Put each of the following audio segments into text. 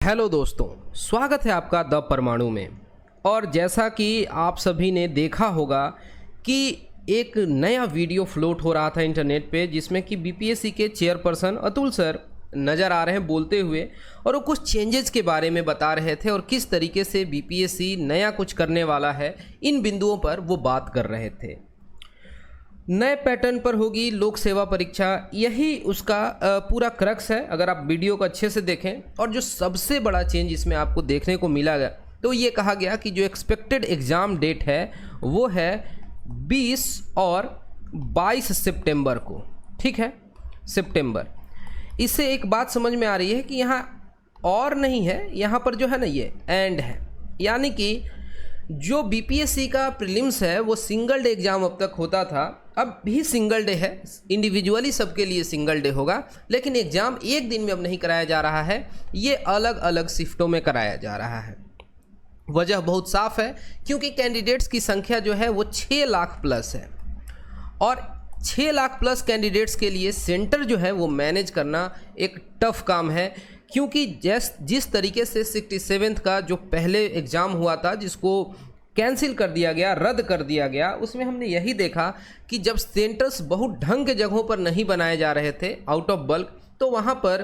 Hello दोस्तों, स्वागत है आपका द परमाणु में। और जैसा कि आप सभी ने देखा होगा कि एक नया वीडियो फ्लोट हो रहा था इंटरनेट पे, जिसमें कि बीपीएससी के चेयरपर्सन अतुल सर नज़र आ रहे हैं बोलते हुए, और वो कुछ चेंजेस के बारे में बता रहे थे और किस तरीके से बीपीएससी नया कुछ करने वाला है, इन बिंदुओं पर वो बात कर रहे थे। नए पैटर्न पर होगी लोक सेवा परीक्षा, यही उसका पूरा क्रक्स है अगर आप वीडियो को अच्छे से देखें। और जो सबसे बड़ा चेंज इसमें आपको देखने को मिला गया, तो ये कहा गया कि जो एक्सपेक्टेड एग्ज़ाम डेट है वो है 20 और 22 सितंबर को। ठीक है, सितंबर। इससे एक बात समझ में आ रही है कि यहाँ और नहीं है, यहाँ पर जो है ना ये एंड है, यानी कि जो बीपीएससी का प्रीलिम्स है वो सिंगल डे एग्ज़ाम अब तक होता था, अब भी सिंगल डे है, इंडिविजुअली सबके लिए सिंगल डे होगा, लेकिन एग्ज़ाम एक दिन में अब नहीं कराया जा रहा है, ये अलग अलग शिफ्टों में कराया जा रहा है। वजह बहुत साफ है, क्योंकि कैंडिडेट्स की संख्या जो है वो 6 लाख प्लस है, और 6 लाख प्लस कैंडिडेट्स के लिए सेंटर जो है वो मैनेज करना एक टफ काम है। क्योंकि जिस तरीके से 67th का जो पहले एग्ज़ाम हुआ था, जिसको कैंसिल कर दिया गया, रद्द कर दिया गया, उसमें हमने यही देखा कि जब सेंटर्स बहुत ढंग के जगहों पर नहीं बनाए जा रहे थे आउट ऑफ बल्क, तो वहाँ पर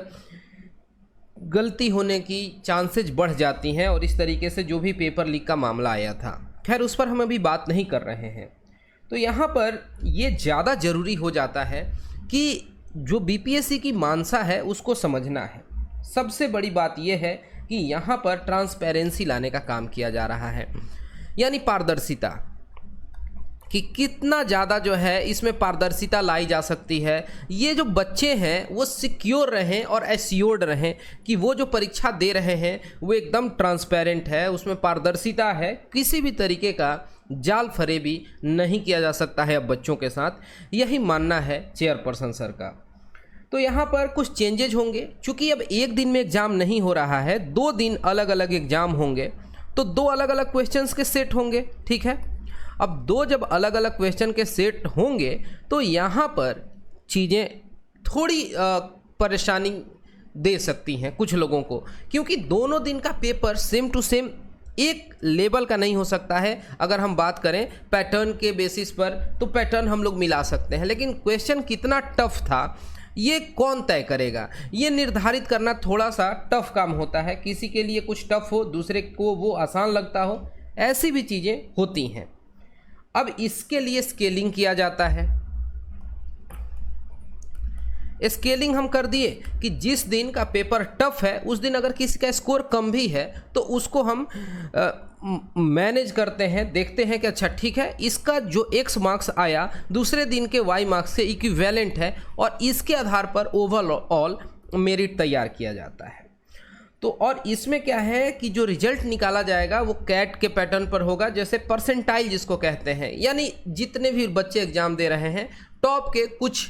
गलती होने की चांसेज बढ़ जाती हैं, और इस तरीके से जो भी पेपर लीक का मामला आया था, खैर उस पर हम अभी बात नहीं कर रहे हैं। तो यहाँ पर ये ज़्यादा ज़रूरी हो जाता है कि जो बीपीएससी की मानसा है उसको समझना है। सबसे बड़ी बात यह है कि यहाँ पर ट्रांसपेरेंसी लाने का काम किया जा रहा है, यानी पारदर्शिता, कि कितना ज़्यादा जो है इसमें पारदर्शिता लाई जा सकती है। ये जो बच्चे हैं वो सिक्योर रहें और एश्योर्ड रहें कि वो जो परीक्षा दे रहे हैं वो एकदम ट्रांसपेरेंट है, उसमें पारदर्शिता है, किसी भी तरीके का जाल फरेबी नहीं किया जा सकता है अब बच्चों के साथ। यही मानना है चेयरपर्सन सर का। तो यहाँ पर कुछ चेंजेज होंगे, चूँकि अब एक दिन में एग्ज़ाम नहीं हो रहा है, 2 दिन अलग अलग एग्ज़ाम होंगे, तो 2 अलग अलग क्वेश्चंस के सेट होंगे। ठीक है, अब 2 जब अलग अलग क्वेश्चन के सेट होंगे तो यहाँ पर चीज़ें थोड़ी परेशानी दे सकती हैं कुछ लोगों को, क्योंकि दोनों दिन का पेपर सेम टू सेम एक लेवल का नहीं हो सकता है। अगर हम बात करें पैटर्न के बेसिस पर, तो पैटर्न हम लोग मिला सकते हैं, लेकिन क्वेश्चन कितना टफ था ये कौन तय करेगा, ये निर्धारित करना थोड़ा सा टफ काम होता है। किसी के लिए कुछ टफ हो, दूसरे को वो आसान लगता हो, ऐसी भी चीज़ें होती हैं। अब इसके लिए स्केलिंग किया जाता है। स्केलिंग हम कर दिए कि जिस दिन का पेपर टफ है उस दिन अगर किसी का स्कोर कम भी है तो उसको हम मैनेज करते हैं, देखते हैं कि अच्छा ठीक है, इसका जो x मार्क्स आया दूसरे दिन के y मार्क्स से इक्विवेलेंट है, और इसके आधार पर ओवरऑल मेरिट तैयार किया जाता है। तो और इसमें क्या है कि जो रिजल्ट निकाला जाएगा वो कैट के पैटर्न पर होगा, जैसे परसेंटाइल जिसको कहते हैं, यानी जितने भी बच्चे एग्जाम दे रहे हैं टॉप के कुछ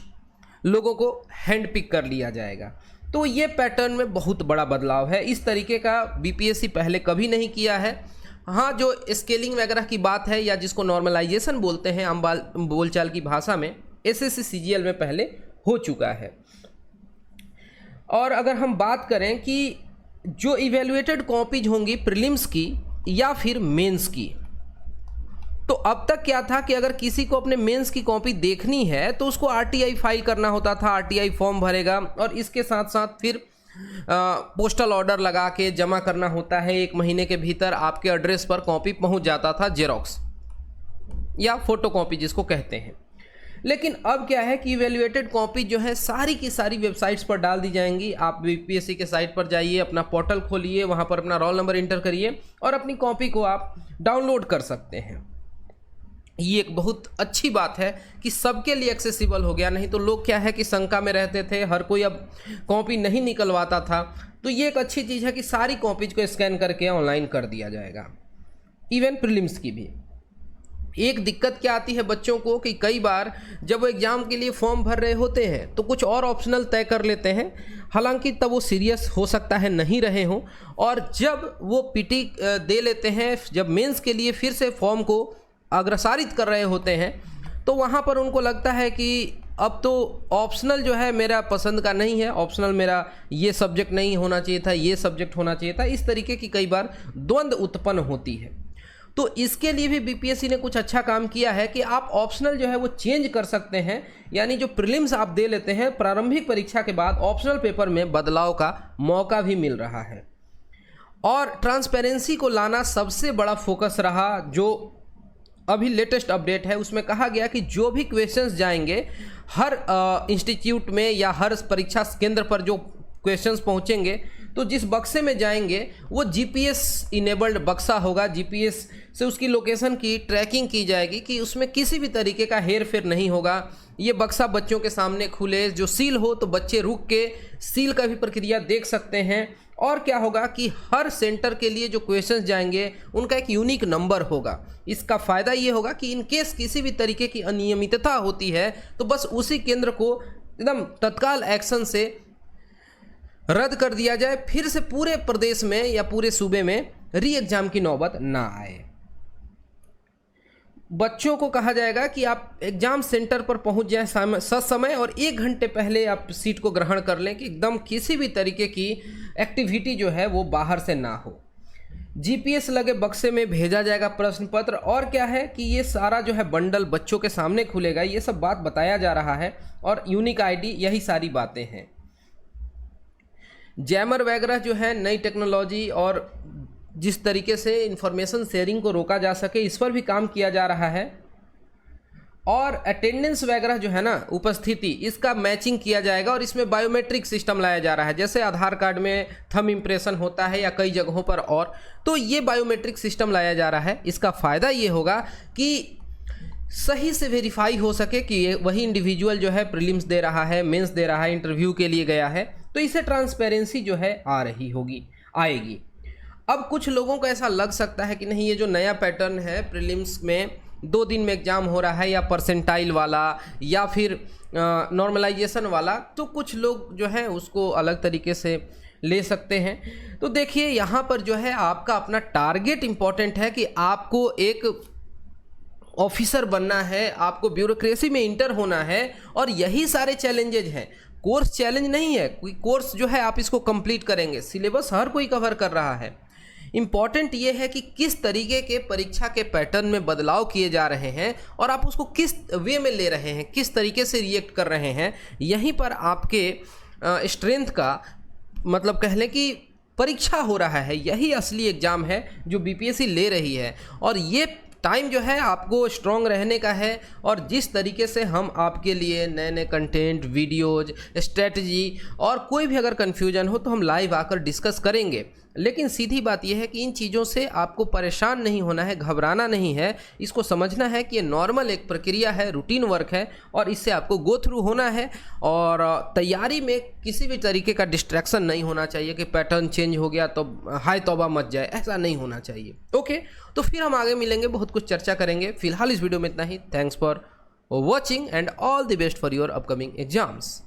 लोगों को हैंड पिक कर लिया जाएगा। तो ये पैटर्न में बहुत बड़ा बदलाव है, इस तरीके का बीपीएससी पहले कभी नहीं किया है। हाँ, जो स्केलिंग वगैरह की बात है, या जिसको नॉर्मलाइजेशन बोलते हैं आम बोलचाल की भाषा में, एसएससी सीजीएल में पहले हो चुका है। और अगर हम बात करें कि जो इवेल्युएटेड कॉपीज होंगी प्रीलिम्स की या फिर मेंस की, तो अब तक क्या था कि अगर किसी को अपने मेंस की कॉपी देखनी है तो उसको आरटीआई फाइल करना होता था, आरटीआई फॉर्म भरेगा, और इसके साथ साथ फिर पोस्टल ऑर्डर लगा के जमा करना होता है। 1 महीने के भीतर आपके एड्रेस पर कॉपी पहुंच जाता था, जेरोक्स या फोटोकॉपी जिसको कहते हैं। लेकिन अब क्या है कि इवेल्युएटेड कॉपी जो है सारी की सारी वेबसाइट्स पर डाल दी जाएंगी। आप बीपीएससी के साइट पर जाइए, अपना पोर्टल खोलिए, वहाँ पर अपना रोल नंबर इंटर करिए और अपनी कॉपी को आप डाउनलोड कर सकते हैं। ये एक बहुत अच्छी बात है कि सबके लिए एक्सेसिबल हो गया, नहीं तो लोग क्या है कि शंका में रहते थे, हर कोई अब कॉपी नहीं निकलवाता था। तो ये एक अच्छी चीज़ है कि सारी कॉपीज को स्कैन करके ऑनलाइन कर दिया जाएगा, इवन प्रीलिम्स की भी। एक दिक्कत क्या आती है बच्चों को कि कई बार जब वो एग्ज़ाम के लिए फॉर्म भर रहे होते हैं तो कुछ और ऑप्शनल तय कर लेते हैं, हालांकि तब वो सीरियस हो सकता है नहीं रहे हों, और जब वो पीटी दे लेते हैं, जब मेंस के लिए फिर से फॉर्म को अग्रसारित कर रहे होते हैं, तो वहाँ पर उनको लगता है कि अब तो ऑप्शनल जो है मेरा पसंद का नहीं है, ऑप्शनल मेरा ये सब्जेक्ट नहीं होना चाहिए था, ये सब्जेक्ट होना चाहिए था, इस तरीके की कई बार द्वंद्व उत्पन्न होती है। तो इसके लिए भी बीपीएससी ने कुछ अच्छा काम किया है कि आप ऑप्शनल जो है वो चेंज कर सकते हैं, यानी जो प्रीलिम्स आप दे लेते हैं प्रारंभिक परीक्षा के बाद ऑप्शनल पेपर में बदलाव का मौका भी मिल रहा है। और ट्रांसपेरेंसी को लाना सबसे बड़ा फोकस रहा। जो अभी लेटेस्ट अपडेट है उसमें कहा गया कि जो भी क्वेश्चंस जाएंगे हर इंस्टीट्यूट में या हर परीक्षा केंद्र पर जो क्वेश्चंस पहुंचेंगे तो जिस बक्से में जाएंगे वो जीपीएस इनेबल्ड बक्सा होगा, जीपीएस से उसकी लोकेशन की ट्रैकिंग की जाएगी कि उसमें किसी भी तरीके का हेर फेर नहीं होगा। ये बक्सा बच्चों के सामने खुले, जो सील हो तो बच्चे रुक के सील का भी प्रक्रिया देख सकते हैं। और क्या होगा कि हर सेंटर के लिए जो क्वेश्चंस जाएंगे उनका एक यूनिक नंबर होगा। इसका फ़ायदा ये होगा कि इन केस किसी भी तरीके की अनियमितता होती है तो बस उसी केंद्र को एकदम तत्काल एक्शन से रद्द कर दिया जाए, फिर से पूरे प्रदेश में या पूरे सूबे में री एग्जाम की नौबत ना आए। बच्चों को कहा जाएगा कि आप एग्जाम सेंटर पर पहुंच जाएं ससमय और 1 घंटे पहले आप सीट को ग्रहण कर लें कि एकदम किसी भी तरीके की एक्टिविटी जो है वो बाहर से ना हो। जीपीएस लगे बक्से में भेजा जाएगा प्रश्न पत्र। और क्या है कि ये सारा जो है बंडल बच्चों के सामने खुलेगा, ये सब बात बताया जा रहा है। और यूनिक आईडी, यही सारी बातें हैं। जैमर वगैरह जो है नई टेक्नोलॉजी और जिस तरीके से इंफॉर्मेशन शेयरिंग को रोका जा सके इस पर भी काम किया जा रहा है। और अटेंडेंस वगैरह जो है ना, उपस्थिति, इसका मैचिंग किया जाएगा और इसमें बायोमेट्रिक सिस्टम लाया जा रहा है। जैसे आधार कार्ड में थंब इम्प्रेशन होता है या कई जगहों पर, और तो ये बायोमेट्रिक सिस्टम लाया जा रहा है। इसका फ़ायदा ये होगा कि सही से वेरीफाई हो सके कि वही इंडिविजुअल जो है प्रीलिम्स दे रहा है, मेंस दे रहा है, इंटरव्यू के लिए गया है। तो इससे ट्रांसपेरेंसी जो है आएगी। अब कुछ लोगों को ऐसा लग सकता है कि नहीं, ये जो नया पैटर्न है प्रीलिम्स में 2 दिन में एग्जाम हो रहा है, या परसेंटाइल वाला या फिर नॉर्मलाइजेशन वाला, तो कुछ लोग जो है उसको अलग तरीके से ले सकते हैं। तो देखिए यहाँ पर जो है आपका अपना टारगेट इम्पॉर्टेंट है कि आपको एक ऑफिसर बनना है, आपको ब्यूरोक्रेसी में इंटर होना है। और यही सारे चैलेंजेज हैं। कोर्स चैलेंज नहीं है, कोई कोर्स जो है आप इसको कंप्लीट करेंगे, सिलेबस हर कोई कवर कर रहा है। इम्पॉर्टेंट ये है कि किस तरीके के परीक्षा के पैटर्न में बदलाव किए जा रहे हैं और आप उसको किस वे में ले रहे हैं, किस तरीके से रिएक्ट कर रहे हैं। यहीं पर आपके स्ट्रेंथ का मतलब कह लें कि परीक्षा हो रहा है। यही असली एग्ज़ाम है जो बीपीएससी ले रही है। और ये टाइम जो है आपको स्ट्रॉन्ग रहने का है। और जिस तरीके से हम आपके लिए नए नए कंटेंट, वीडियोज, स्ट्रेटजी और कोई भी अगर कन्फ्यूजन हो तो हम लाइव आकर डिस्कस करेंगे। लेकिन सीधी बात यह है कि इन चीज़ों से आपको परेशान नहीं होना है, घबराना नहीं है। इसको समझना है कि ये नॉर्मल एक प्रक्रिया है, रूटीन वर्क है और इससे आपको गो थ्रू होना है। और तैयारी में किसी भी तरीके का डिस्ट्रैक्शन नहीं होना चाहिए कि पैटर्न चेंज हो गया तो हाय तौबा मच जाए, ऐसा नहीं होना चाहिए। ओके, तो फिर हम आगे मिलेंगे, बहुत कुछ चर्चा करेंगे। फिलहाल इस वीडियो में इतना ही। Thanks for watching and all the best for your upcoming exams.